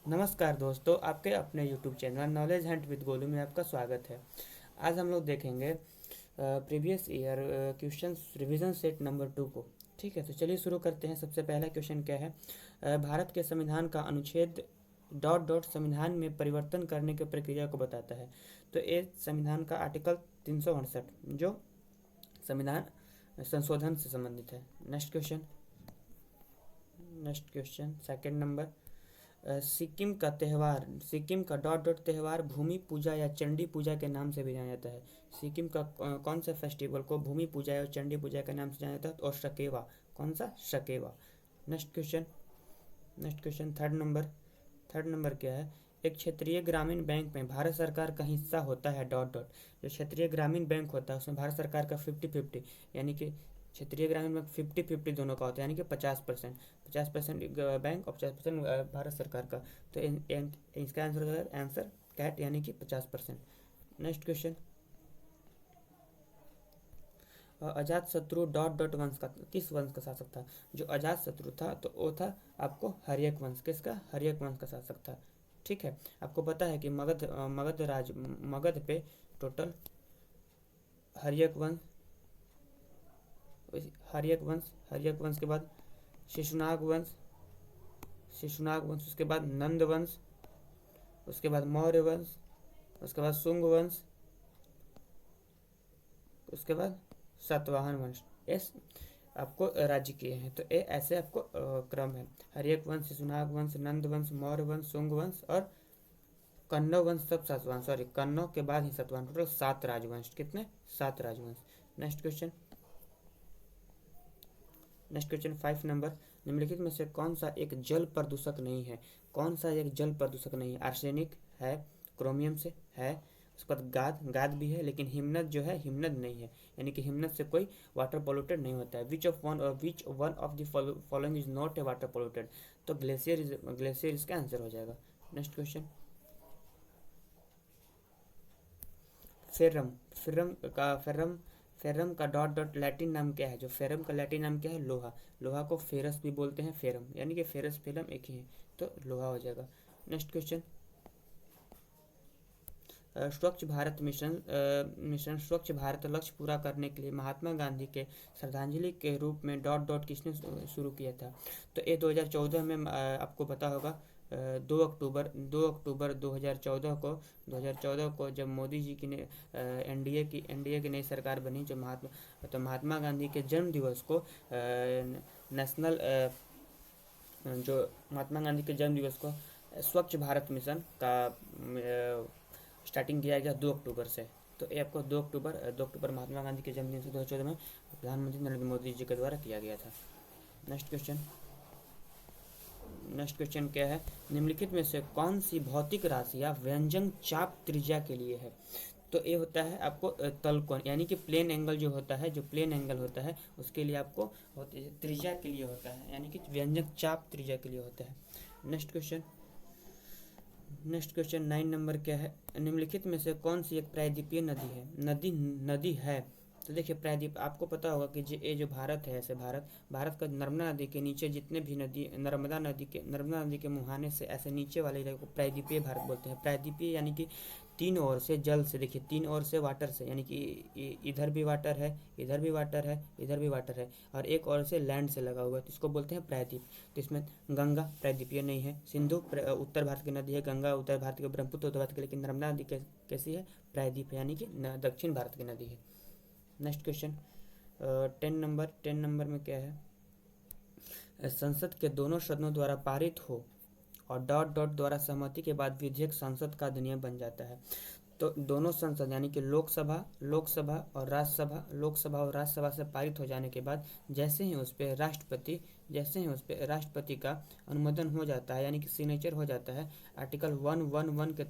नमस्कार दोस्तों, आपके अपने YouTube channel knowledge Hunt with Golu में आपका स्वागत है। आज हम लोग देखेंगे previous year question revision set number 2 को। ठीक है, तो चलिए शुरू करते हैं। सबसे पहला क्वेश्चन क्या है? भारत के संविधान का अनुच्छेद डॉट डॉट संविधान में परिवर्तन करने की प्रक्रिया को बताता है। तो ये संविधान का आर्टिकल 368 जो संविधान संशोधन से संबंधित है। Next question second number. Sikkim का डॉट डॉट त्यौहार भूमि पूजा या चंडी पूजा के नाम से भी जाना जाता है। सिक्किम का कौन सा फेस्टिवल को भूमि पूजा या चंडी पूजा के नाम से जाना जाता है? और शकेवा, कौन सा? शकेवा। नेक्स्ट क्वेश्चन थर्ड नंबर क्या है? एक क्षेत्रीय ग्रामीण बैंक में भारत सरकार का हिस्सा होता है डॉट डॉट। जो क्षेत्रीय ग्रामीण बैंक होता है उसमें भारत सरकार का 50-50, यानी कि क्षेत्रीय ग्रामीण बैंक 50-50 दोनों का होता है, यानी कि 50%। 50% बैंक और 50% भारत सरकार का। तो इसका आंसर हो जाएगा आंसर कैट, यानी कि 50%। Next question. Ajatshatru dot dot वंश का किस वंश का शासक था? जो अजात शत्रु था तो वो था आपको हर्यक वंश। किसका? हर्यक वंश का शासक था। ठीक है, आपको पता है कि मगध पे टोटल हर्यक वंश हर्यक वंश के बाद शिशुनाग वंश, उसके बाद नंद वंश, उसके बाद मौर्य वंश, उसके बाद शुंग वंश, उसके बाद सातवाहन वंश। एस आपको राज्य किए हैं, तो ये ऐसे आपको क्रम है। हर्यक वंश, शिशुनाग वंश, नंद वंश, मौर्य वंश, शुंग वंश और कन्नौ वंश, सब सातवाहन। सॉरी, कन्नौ के बाद ही सातवाहन। टोटल 7 राजवंश। कितने? 7 राजवंश। Next question 5 number. निम्नलिखित में से कौन सा एक जल प्रदूषक नहीं है? कौन सा एक जल प्रदूषक नहीं है? आर्सेनिक है, क्रोमियम से है, उसके बाद गाद भी है, लेकिन हिमनद जो है, हिमनद नहीं है, यानी कि हिमनद से कोई वाटर पोल्यूटेड नहीं होता है। Which one of the following is not a water polluted? तो ग्लेशियर इसका आंसर हो जाएगा। Next question. Ferrum ferrum ferrum का डॉट डॉट लैटिन नाम क्या है? जो फेरम का लैटिन नाम क्या है? लोहा। लोहा को फेरस भी बोलते हैं, फेरम, यानी कि फेरस फेरम एक ही है, तो लोहा हो जाएगा। Next question. स्वच्छ भारत मिशन स्वच्छ भारत लक्ष्य पूरा करने के लिए महात्मा गांधी के श्रद्धांजलि के रूप में डॉट डॉट किसने शुरू किया था? तो ये 2014 में आपको पता होगा। 2 अक्टूबर 2014 को जब मोदी जी की एनडीए की नई सरकार बनी, जो महात्मा गांधी के जन्म दिवस को नेशनल जो महात्मा गांधी के जन्म दिवस को स्वच्छ भारत मिशन का स्टार्टिंग किया गया 2 अक्टूबर से। तो ये आपको 2 अक्टूबर महात्मा गांधी के जन्मदिन से 2014 में प्रधानमंत्री नरेंद्र मोदी जी के द्वारा किया गया था। नेक्स्ट क्वेश्चन क्या है? निम्नलिखित में से कौन सी भौतिक राशि या व्यंजक चाप त्रिज्या के लिए है? तो ये होता है आपको तलकोण, यानी कि प्लेन एंगल जो होता है, जो प्लेन एंगल होता है उसके लिए आपको त्रिज्या के लिए होता है, यानी कि व्यंजक चाप त्रिज्या के लिए होता है। नेक्स्ट क्वेश्चन 9 नंबर क्या है? निम्नलिखित में से कौन सी एक प्रायद्वीपीय नदी है? तो देखिए, प्रायद्वीप आपको पता होगा कि ये जो भारत है, ऐसे भारत का नर्मदा नदी के नीचे जितने भी नदी, नर्मदा नदी के मुहाने से ऐसे नीचे वाले एरिया को प्रायद्वीपीय भारत बोलते हैं। प्रायद्वीपीय यानी कि तीन ओर से जल से, देखिए तीन ओर से वाटर से, यानी कि इधर भी वाटर है, इधर भी वाटर है, इधर भी वाटर है, और एक ओर से लैंड से लगा हुआ है, तो इसको बोलते हैं प्रायद्वीप। तो इसमें गंगा प्रायद्वीपीय नहीं है, सिंधु उत्तर भारत की नदी है, गंगा उत्तर भारत की, ब्रह्मपुत्र उत्तर भारत की, लेकिन नर्मदा नदी कैसी है? प्रायद्वीप है, यानी कि दक्षिण भारत की नदी है। नेक्स्ट क्वेश्चन 10 नंबर में क्या है? संसद के दोनों सदनों द्वारा पारित हो और डॉट डॉट द्वारा सहमति के बाद विधेयक संसद का अधिनियम बन जाता है। तो दोनों संसद, यानी कि लोकसभा और राज्यसभा से पारित हो जाने के बाद जैसे ही उस पर राष्ट्रपति का अनुमोदन हो जाता है, यानी कि सिग्नेचर हो जाता है, आर्टिकल 111 के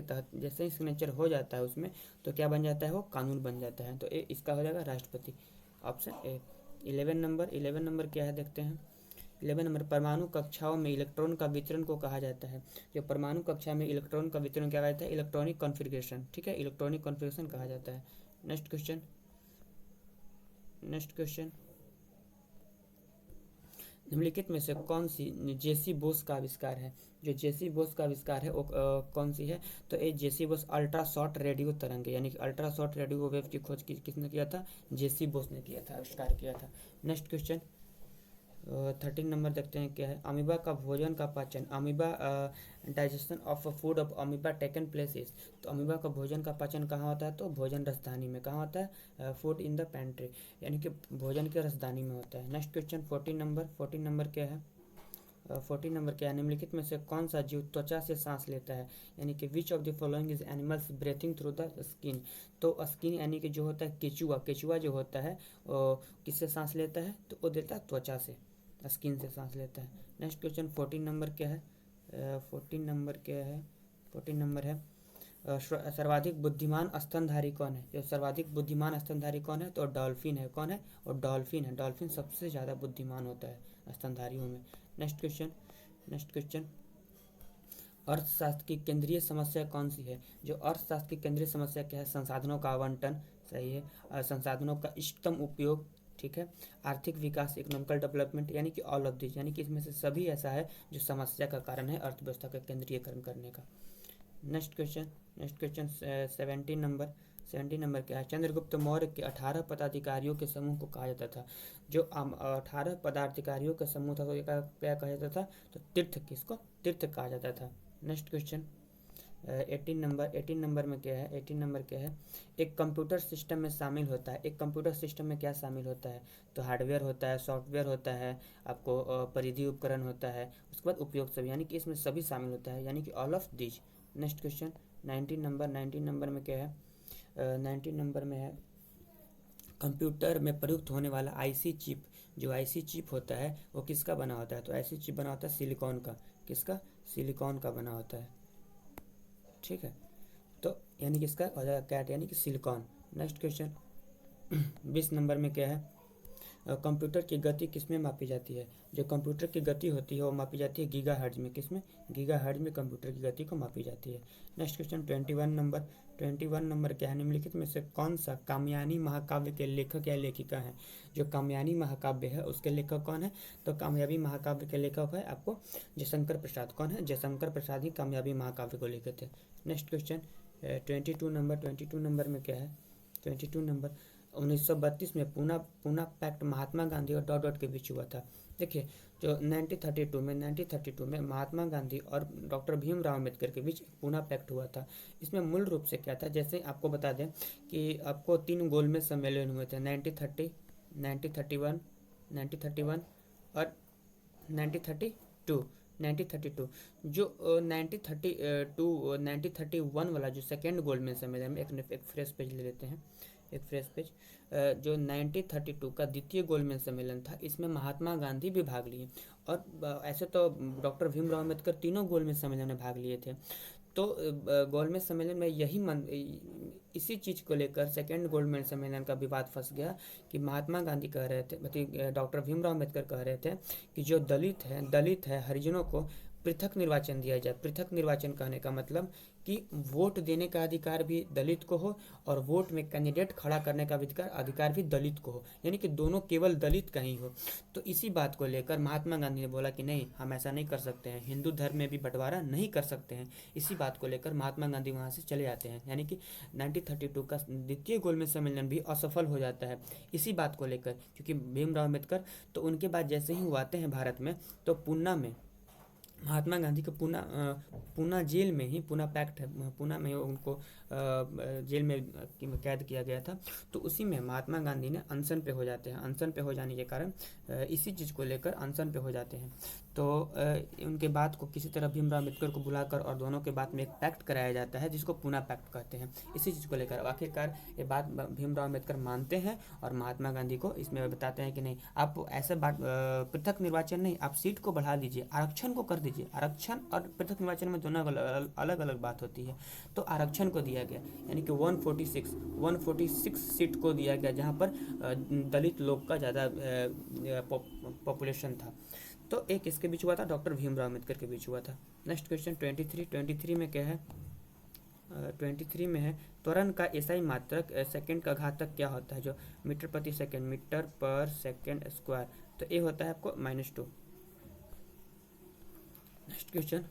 तहत जैसे ही सिग्नेचर हो जाता है उसमें, तो क्या बन जाता है? वो कानून बन जाता है। तो इसका हो जाएगा राष्ट्रपति, ऑप्शन ए। 11 नंबर क्या है देखते हैं। 11 नंबर, परमाणु कक्षाओं में इलेक्ट्रॉन का वितरण को कहा जाता है। जो परमाणु कक्षा में इलेक्ट्रॉन का वितरण क्या कहता है? Electronic configuration. ठीक है, इलेक्ट्रॉनिक कॉन्फ़िगरेशन कहा जाता है। नेक्स्ट क्वेश्चन निम्नलिखित में से कौन सी जेसी बोस का आविष्कार है? जो जेसी बोस का आविष्कार है वो कौन सी है? तो ये जेसी बोस अल्ट्रा शॉर्ट रेडियो तरंग, यानी कि अल्ट्रा शॉर्ट रेडियो वेव की खोज किसने किया था? जेसी बोस ने किया था, आविष्कार किया था। नेक्स्ट क्वेश्चन 13 नंबर देखते हैं क्या है। अमीबा का भोजन का पाचन, amoeba digestion of food of amoeba taken place is. तो अमीबा का भोजन का पाचन कहाँ होता है? तो भोजन रसदानी में। कहाँ होता है? फूड इन द पेंट्री, यानी कि भोजन के रसदानी में होता है। नेक्स्ट क्वेश्चन 14 नंबर क्या है? 14 नंबर क्या है? निम्नलिखित में से कौन सा जीव त्वचा से सांस लेता है? यानी कि which of the following is animals breathing through the skin. तो स्किन यानी कि जो होता है केचुआ, केचुआ जो होता है किससे सांस लेता है? तो वो देता है त्वचा से, स्किन से सांस लेता है। नेक्स्ट क्वेश्चन 14 नंबर क्या है? 14 नंबर क्या है? 14 नंबर है सर्वाधिक बुद्धिमान स्तनधारी कौन है? जो सर्वाधिक बुद्धिमान स्तनधारी कौन है? तो डॉल्फिन है। कौन है? और डॉल्फिन है। डॉल्फिन सबसे ज़्यादा बुद्धिमान होता है स्तनधारियों में। नेक्स्ट क्वेश्चन अर्थशास्त्र की केंद्रीय समस्या कौन सी है? जो अर्थशास्त्र की केंद्रीय समस्या क्या है? संसाधनों का आवंटन, सही है। संसाधनों का इष्टतम उपयोग, ठीक है। आर्थिक विकास, इकोनॉमिकल डेवलपमेंट, यानी कि ऑल ऑफ दिस, यानी कि इसमें से सभी ऐसा है जो समस्या का कारण है अर्थव्यवस्था का केंद्रीयकरण करने का। नेक्स्ट क्वेश्चन 17 नंबर क्या है? चंद्रगुप्त मौर्य के 18 पदाधिकारियों के समूह को कहा जाता था। जो 18 पदाधिकारियों का समूह था तो क्या कहा जाता था? तो तीर्थ, किसको? तीर्थ कहा जाता था। नेक्स्ट क्वेश्चन 18 नंबर में क्या है? 18 नंबर क्या है? एक कंप्यूटर सिस्टम में शामिल होता है। एक कंप्यूटर सिस्टम में क्या शामिल होता है? तो हार्डवेयर होता है, सॉफ्टवेयर होता है, आपको परिधि उपकरण होता है, उसके बाद उपयोग सभी, यानी कि इसमें सभी शामिल होता है, यानी कि all of this. Next question 19 number में क्या है? 19 नंबर में है कंप्यूटर में प्रयुक्त होने वाला आईसी चिप। जो आईसी चिप होता है वो किसका बना होता है? तो आईसी चिप बना होता है सिलिकॉन का। किसका? सिलिकॉन का बना होता है, ठीक है। तो यानी कि इसका कैट यानी कि सिलिकॉन। नेक्स्ट क्वेश्चन 20 नंबर में क्या है? कंप्यूटर की गति किस में मापी जाती है? जो कंप्यूटर की गति होती है वो मापी जाती है गीगाहर्ट्ज में। किस में? गीगाहर्ट्ज में कंप्यूटर की गति को मापी जाती है। नेक्स्ट क्वेश्चन 21 नंबर क्या है? निम्नलिखित में से कौन सा कामयानी महाकाव्य के लेखक या लेखिका है? जो कामयानी महाकाव्य है उसके लेखक कौन है? तो कामयाबी महाकाव्य के लेखक है आपको जयशंकर प्रसाद। कौन है? जयशंकर प्रसाद ही कामयाबी महाकाव्य को लिखे थे। नेक्स्ट क्वेश्चन 22 नंबर में क्या है? 22 नंबर 1932 में पूना पैक्ट महात्मा गांधी और डॉट डॉट के बीच हुआ था। देखिए जो 1932 में महात्मा गांधी और डॉक्टर भीमराव अम्बेडकर के बीच पूना पैक्ट हुआ था। इसमें मूल रूप से क्या था? जैसे आपको बता दें कि आपको 3 गोलमेज सम्मेलन हुए थे 1930, 1931, 1931 और 1932। 1932 जो 1931 वाला जो सेकेंड गोल्डमैन सम्मेलन में एक फ्रेश पेज ले लेते हैं, एक फ्रेश पेज। जो 1932 का द्वितीय गोल्डमैन सम्मेलन था इसमें महात्मा गांधी भी भाग लिए और ऐसे तो डॉक्टर भीमराव अम्बेडकर तीनों गोल्डमैन सम्मेलन में भाग लिए थे। तो गोल्डमैन सम्मेलन में इसी चीज़ को लेकर सेकेंड गोल्डमैन सम्मेलन का विवाद फंस गया कि महात्मा गांधी कह रहे थे, डॉक्टर भीमराव अम्बेडकर कह रहे थे कि जो दलित है हरिजनों को पृथक निर्वाचन दिया जाए। पृथक निर्वाचन कहने का मतलब कि वोट देने का अधिकार भी दलित को हो और वोट में कैंडिडेट खड़ा करने का अधिकार भी दलित को हो, यानी कि दोनों केवल दलित का ही हो। तो इसी बात को लेकर महात्मा गांधी ने बोला कि नहीं, हम ऐसा नहीं कर सकते हैं, हिंदू धर्म में भी बंटवारा नहीं कर सकते हैं। इसी बात को लेकर महात्मा गांधी वहाँ से चले जाते हैं, यानी कि 1932 का द्वितीय गोलमेज सम्मेलन भी असफल हो जाता है इसी बात को लेकर, क्योंकि भीमराव अम्बेडकर तो उनके बाद जैसे ही वो आते हैं भारत में तो पूना में महात्मा गांधी को पूना जेल में ही, पूना पैक्ट है, पूना में उनको जेल में कैद किया गया था। तो उसी में महात्मा गांधी ने अनशन पे हो जाते हैं। अनशन पे हो जाने के कारण इसी चीज़ को लेकर अनशन पे हो जाते हैं। तो उनके बाद को किसी तरह भीमराव अम्बेडकर को बुलाकर और दोनों के बाद में एक पैक्ट कराया जाता है जिसको पूना पैक्ट कहते हैं। इसी चीज़ को लेकर आखिरकार ये बात भीमराव अम्बेडकर मानते हैं और महात्मा गांधी को इसमें बताते हैं कि नहीं, आप ऐसे बात पृथक निर्वाचन नहीं, आप सीट को बढ़ा दीजिए, आरक्षण को कर दीजिए। आरक्षण और पृथक निर्वाचन में दोनों अलग अलग बात होती है। तो आरक्षण को दिया गया, यानी कि 146 सीट को दिया गया जहाँ पर दलित लोग का ज़्यादा पॉपुलेशन था। तो एक इसके बीच हुआ था, डॉक्टर भीमराव अम्बेडकर के बीच हुआ था। नेक्स्ट क्वेश्चन 23 में क्या है? 23 में है त्वरण का एसआई मात्रक सेकंड का घातक क्या होता है? जो मीटर प्रति सेकंड, मीटर पर सेकंड स्क्वायर, तो ए होता है आपको -2। नेक्स्ट क्वेश्चन,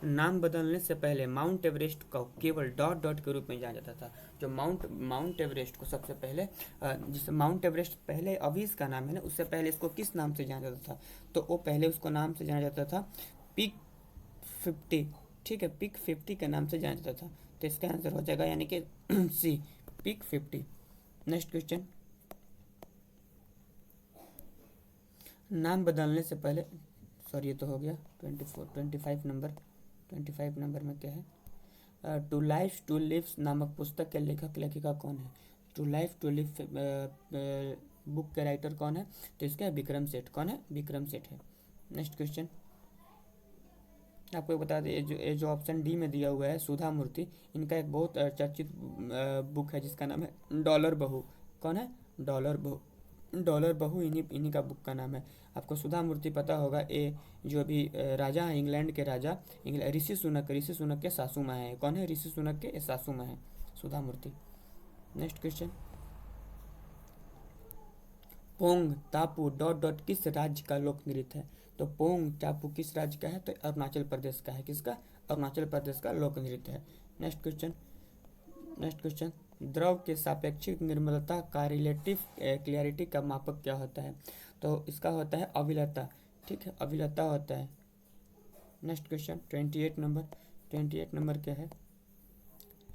नाम बदलने से पहले माउंट एवरेस्ट को केवल डॉट डॉट के रूप में जाना जाता था। जो माउंट एवरेस्ट को सबसे पहले जिस माउंट एवरेस्ट पहले अभी इसका नाम है ना, उससे पहले इसको किस नाम से जाना जाता था? तो वो पहले उसको नाम से जाना जाता था पिक 50। ठीक है, पिक 50 के नाम से जाना जाता था। तो इसका आंसर हो जाएगा यानी कि सी, पिक 50। नेक्स्ट क्वेश्चन, नाम बदलने से पहले, सॉरी ये तो हो गया 25 नंबर में क्या है? टू लाइफ टू लिव्स नामक पुस्तक के लेखक लेखिका कौन है? To life to live book के राइटर कौन है? तो इसका विक्रम सेठ। कौन है? विक्रम सेठ है। नेक्स्ट क्वेश्चन, आपको बता दें ये जो ऑप्शन डी में दिया हुआ है सुधा मूर्ति, इनका एक बहुत चर्चित बुक है जिसका नाम है डॉलर बहू। कौन है? डॉलर बहू। डॉलर बहू इन्हीं का बुक का नाम है। आपको सुधा मूर्ति पता होगा, ये जो अभी राजा हैं, इंग्लैंड के राजा, ऋषि सुनक के सासू माँ है। कौन है? ऋषि सुनक के सासू माँ है सुधा मूर्ति। नेक्स्ट क्वेश्चन, पोंग टापू डॉट डॉट किस राज्य का लोक नृत्य है? तो पोंग टापू किस राज्य का है? तो अरुणाचल प्रदेश का है। किसका? अरुणाचल प्रदेश का लोक नृत्य है। नेक्स्ट क्वेश्चन, द्रव के सापेक्षिक निर्मलता का रिलेटिव क्लियरिटी का मापक क्या होता है? तो इसका होता है अविलता। ठीक है, अविलता होता है। नेक्स्ट क्वेश्चन 28 नंबर क्या है?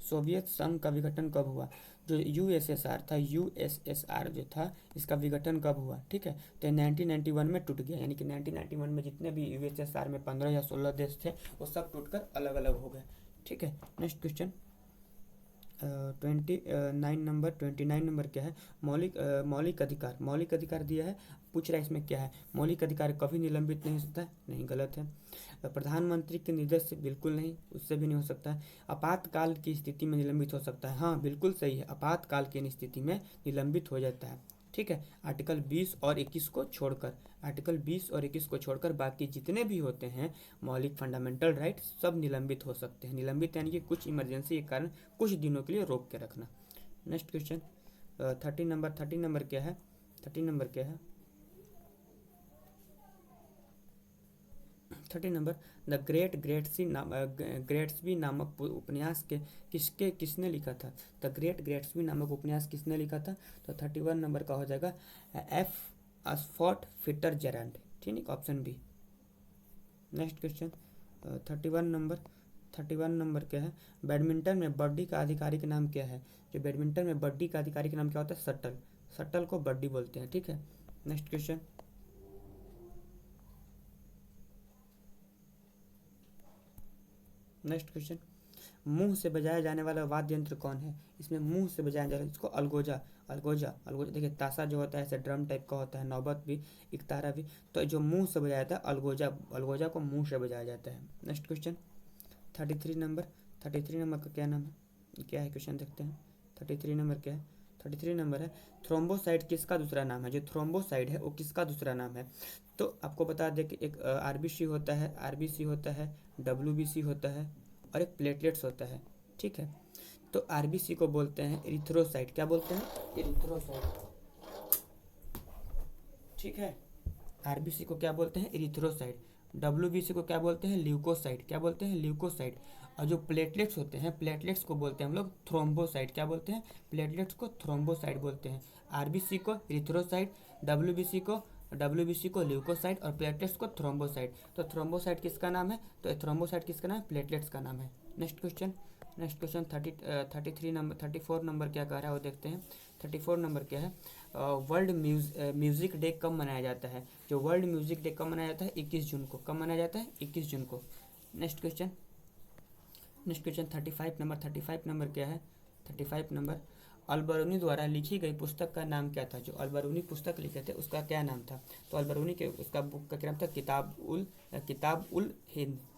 सोवियत संघ का विघटन कब हुआ? जो यूएसएसआर था, यूएसएसआर जो था, इसका विघटन कब हुआ? ठीक है, तो 1991 में टूट गया। यानी कि 1991 में जितने भी यूएसएसआर में 15 या 16 देश थे वो सब टूटकर अलग अलग हो गए। ठीक है। नेक्स्ट क्वेश्चन 29 नंबर क्या है? मौलिक अधिकार दिया है। पूछ रहा है इसमें क्या है? मौलिक अधिकार कभी निलंबित नहीं हो सकता है। नहीं, गलत है। प्रधानमंत्री के निर्देश से बिल्कुल नहीं, उससे भी नहीं हो सकता है। आपातकाल की स्थिति में निलंबित हो सकता है। हाँ, बिल्कुल सही है, आपातकाल की स्थिति में निलंबित हो जाता है। ठीक है, आर्टिकल 20 और 21 को छोड़कर बाकी जितने भी होते हैं मौलिक फंडामेंटल राइट सब निलंबित हो सकते हैं। निलंबित यानी कि कुछ इमरजेंसी के कारण कुछ दिनों के लिए रोक के रखना। नेक्स्ट क्वेश्चन 30 नंबर क्या है? 30 नंबर, द ग्रेट्सबी नामक उपन्यास के किसने लिखा था? द ग्रेट्सबी नामक उपन्यास किसने लिखा था? तो 31 नंबर का हो जाएगा एफ अस्फॉट फिट्जरैल्ड। ठीक है, option B. Next question 31 number क्या है? बैडमिंटन में बर्डी का आधिकारिक नाम क्या है? जो बैडमिंटन में बर्डी का आधिकारिक नाम क्या होता है? शटल को बर्डी बोलते हैं। ठीक है। नेक्स्ट क्वेश्चन मुंह से बजाया जाने वाला वाद्य यंत्र कौन है? इसमें मुंह से बजाया जा रहा है, इसको अलगोजा। देखिए, ताशा जो होता है ऐसे ड्रम टाइप का होता है, नौबत भी, एक तारा भी। तो जो मुंह से बजाया जाता है अलगोजा को मुंह से बजाया जाता है। नेक्स्ट क्वेश्चन 33 नंबर का क्या नाम है? क्या है क्वेश्चन, देखते हैं। 33 नंबर क्या है? 33 नंबर है थ्रोम्बोसाइट किसका दूसरा नाम है? जो थ्रोम्बोसाइट है वो किसका दूसरा नाम है? तो आपको बता दें कि एक आरबीसी होता है, डब्ल्यूबीसी होता है और एक प्लेटलेट्स होता है। ठीक है, तो आरबीसी को बोलते हैं एरिथ्रोसाइट। क्या बोलते हैं? एरिथ्रोसाइट। ठीक है, आरबीसी को क्या बोलते हैं? एरिथ्रोसाइट। डब्ल्यूबीसी को क्या बोलते हैं? ल्यूकोसाइट। क्या बोलते हैं? ल्यूकोसाइट। और जो प्लेटलेट्स होते हैं, प्लेटलेट्स को बोलते हैं हम लोग थ्रोम्बोसाइट। क्या बोलते हैं? प्लेटलेट्स को थ्रोम्बोसाइट बोलते हैं। आरबीसी को एरिथ्रोसाइट, डब्ल्यूबीसी को ल्यूकोसाइट और प्लेटलेट्स को थ्रोम्बोसाइट। तो थ्रोम्बोसाइट किसका नाम है? तो थ्रोम्बोसाइट किसका नाम है? प्लेटलेट्स का नाम है। नेक्स्ट क्वेश्चन 34 नंबर क्या कह रहा है वो देखते हैं। 34 नंबर क्या है? वर्ल्ड म्यूजिक डे कब मनाया जाता है? जो वर्ल्ड म्यूजिक डे कब मनाया जाता है? 21 जून को। कब मनाया जाता है? 21 जून को। नेक्स्ट क्वेश्चन 35 नंबर क्या है? 35 नंबर, अलबरूनी द्वारा लिखी गई पुस्तक का नाम क्या था? जो अलबरूनी पुस्तक लिखे थे उसका क्या नाम था? तो अलबरूनी के उसका बुक का क्या नाम था?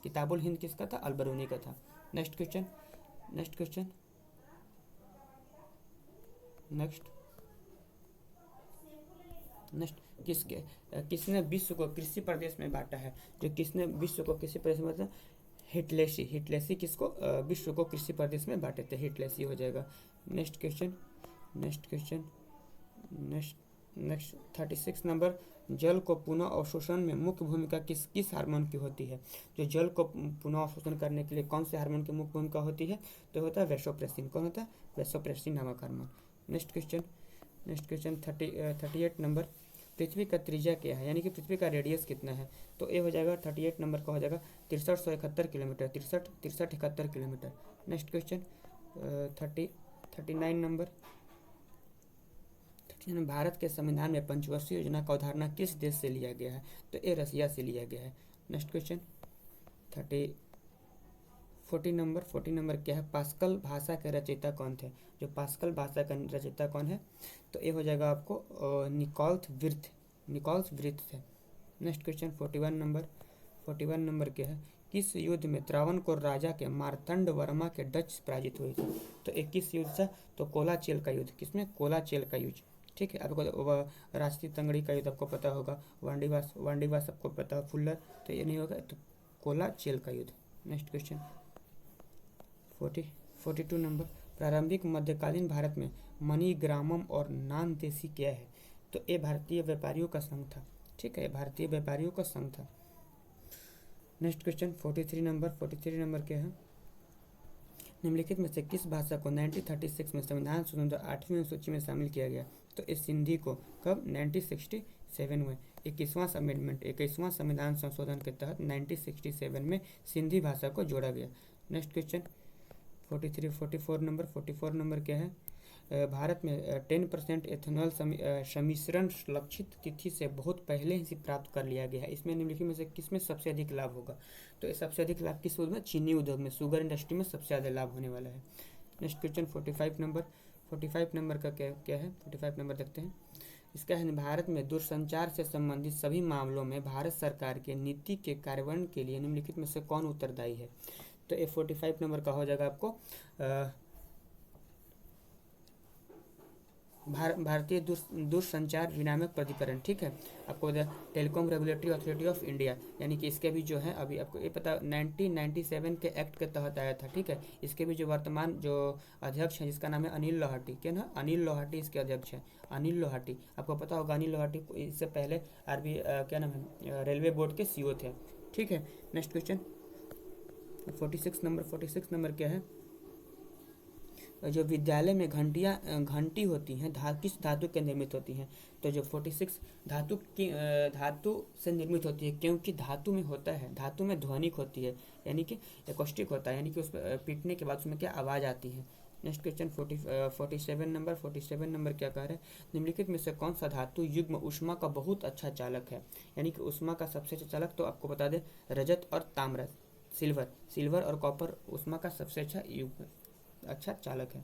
किताबुल हिंद किसका था? अलबरूनी का था। नेक्स्ट किसने विश्व को कृषि प्रदेश में बांटा है? जो किसने विश्व को कृषि प्रदेश में बांटा? हिटलेसी किसको विश्व को कृषि प्रदेश में बांटे थे? हिटलेसी हो जाएगा। नेक्स्ट क्वेश्चन नेक्स्ट 36 नंबर, जल को पुनः अवशोषण में मुख्य भूमिका किस किस हार्मोन की होती है? जो जल को पुनः अवशोषण करने के लिए कौन से हार्मोन की मुख्य भूमिका होती है? तो होता है वेसोप्रेसिन। कौन होता है? वेसोप्रेसिन नामक हार्मोन। नेक्स्ट क्वेश्चन 38 नंबर, पृथ्वी का त्रिज्या क्या है, यानी कि पृथ्वी का रेडियस कितना है? तो ये हो जाएगा 38 नंबर का हो जाएगा 6371 kilometre, 6371 kilometre. Next question 39 number, Bharat के संविधान में पंचवर्षीय योजना का अवधारणा किस देश से लिया गया है? तो ये रसिया से लिया गया है। नेक्स्ट क्वेश्चन 40 नंबर क्या है? पास्कल भाषा के रचयिता कौन थे? जो पास्कल भाषा का रचयिता कौन है? तो ये हो जाएगा आपको निकोल्स विर्थ थे। नेक्स्ट क्वेश्चन 41 नंबर क्या है? किस युद्ध में त्रावणकोर राजा के मार्तंड वर्मा के डच पराजित हुए थे? तो 21 युद्ध था, तो कोलाचेल का युद्ध। किसमें? कोलाचेल का युद्ध। ठीक है, आपको राष्ट्रीय तंगड़ी का युद्ध आपको पता होगा, वांडीवास आपको पता है, फुल्लर, तो ये नहीं होगा, तो कोलाचेल का युद्ध। नेक्स्ट क्वेश्चन 42 नंबर, प्रारंभिक मध्यकालीन भारत में मणिग्रामम और नानदेशी क्या है? तो ये भारतीय व्यापारियों का संघ था। ठीक है, भारतीय व्यापारियों का संघ था। नेक्स्ट क्वेश्चन 43 नंबर क्या है? निम्नलिखित में से किस भाषा को 1936 में संविधान संशोधन 8वीं अनुसूची में शामिल किया गया? तो इस सिंधी को कब? 1967 में 21वां संविधान संशोधन के तहत 1967 में सिंधी भाषा को जोड़ा गया। नेक्स्ट क्वेश्चन 44 नंबर क्या है? भारत में 10% एथेनॉल सम्मिश्रण लक्षित तिथि से बहुत पहले ही प्राप्त कर लिया गया है। इसमें निम्नलिखित में से किसमें सबसे अधिक लाभ होगा? तो ये सबसे अधिक लाभ किस उद्योग में? चीनी उद्योग में, शुगर इंडस्ट्री में सबसे ज़्यादा लाभ होने वाला है। नेक्स्ट क्वेश्चन 45 नंबर का क्या है? 45 नंबर देखते हैं। इसका है, भारत में दूरसंचार से संबंधित सभी मामलों में भारत सरकार के नीति के कार्यान्वयन के लिए निम्नलिखित में से कौन उत्तरदायी है? तो ये 45 नंबर का हो जाएगा आपको भारतीय दूरसंचार विनियामक प्राधिकरण। ठीक है, आपको बता telecom regulatory authority of India, यानी कि इसके भी जो है अभी आपको ये पता 1997 के एक्ट के तहत आया था। ठीक है, इसके भी जो वर्तमान जो अध्यक्ष हैं जिसका नाम है अनिल लोहाटी, क्या ना? अनिल लोहाटी इसके अध्यक्ष हैं, अनिल लोहाटी। आपको पता होगा अनिल लोहाटी इससे पहले क्या नाम है, रेलवे बोर्ड के सीईओ थे। ठीक है, नेक्स्ट क्वेश्चन 46 नंबर क्या है? जो विद्यालय में घंटी होती हैं किस धातु के निर्मित होती हैं? तो जो 46 धातु से निर्मित होती है, क्योंकि धातु में होता है, धातु में ध्वनिक होती है, यानी कि एकॉस्टिक होता है, यानी कि उस पर पीटने के बाद उसमें क्या आवाज़ आती है। नेक्स्ट क्वेश्चन 47 नंबर क्या कह रहे हैं? निम्नलिखित में से कौन सा धातु युग्म ऊष्मा का बहुत अच्छा चालक है? यानी कि ऊष्मा का सबसे अच्छा चालक, तो आपको बता दें रजत और ताम्र, सिल्वर और कॉपर ऊष्मा का सबसे अच्छा चालक है।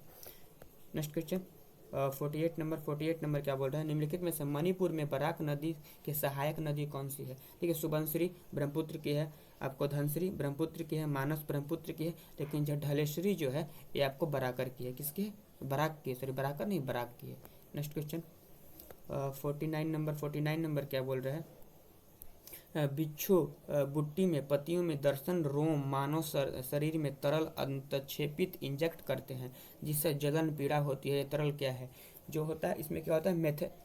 नेक्स्ट क्वेश्चन 48 नंबर क्या बोल रहा है? निम्नलिखित में से मणिपुर में बराक नदी के सहायक नदी कौन सी है? ठीक है, सुबनश्री ब्रह्मपुत्र की है, आपको धनश्री ब्रह्मपुत्र की है, मानस ब्रह्मपुत्र की है, लेकिन जो ढलेश्वरी जो है ये आपको बराकर की है। किसकी है? बराक की, सॉरी बराकर नहीं, बराक की है। नेक्स्ट क्वेश्चन 49 नंबर क्या बोल रहा है? बिच्छू बुट्टी में पतियों में दर्शन रोम मानव शरीर में तरल अंतक्षेपित इंजेक्ट करते हैं जिससे जलन पीड़ा होती है। ये तरल क्या है? जो होता है इसमें क्या होता है?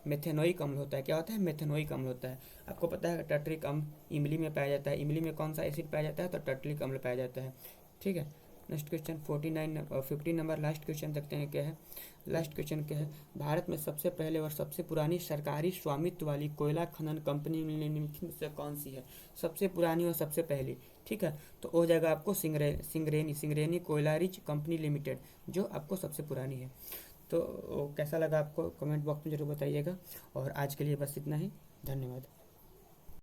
मेथेनोइक अम्ल होता है। क्या होता है? मेथेनोइक अम्ल होता है। आपको पता है टर्टरिक अम्ल इमली में पाया जाता है। इमली में कौन सा एसिड पाया जाता है? तो टर्टरिक अम्ल पाया जाता है। ठीक है, next question 50 number last question देखते हैं क्या है? लास्ट क्वेश्चन क्या है? भारत में सबसे पहले और सबसे पुरानी सरकारी स्वामित्व वाली कोयला खनन कंपनी निम्नलिखित से कौन सी है? सबसे पुरानी और सबसे पहली। ठीक है, तो हो जाएगा आपको सिंगरेनी कोयला रिच कंपनी लिमिटेड, जो आपको सबसे पुरानी है। तो कैसा लगा आपको? कमेंट बॉक्स में जरूर बताइएगा। और आज के लिए बस इतना ही, धन्यवाद।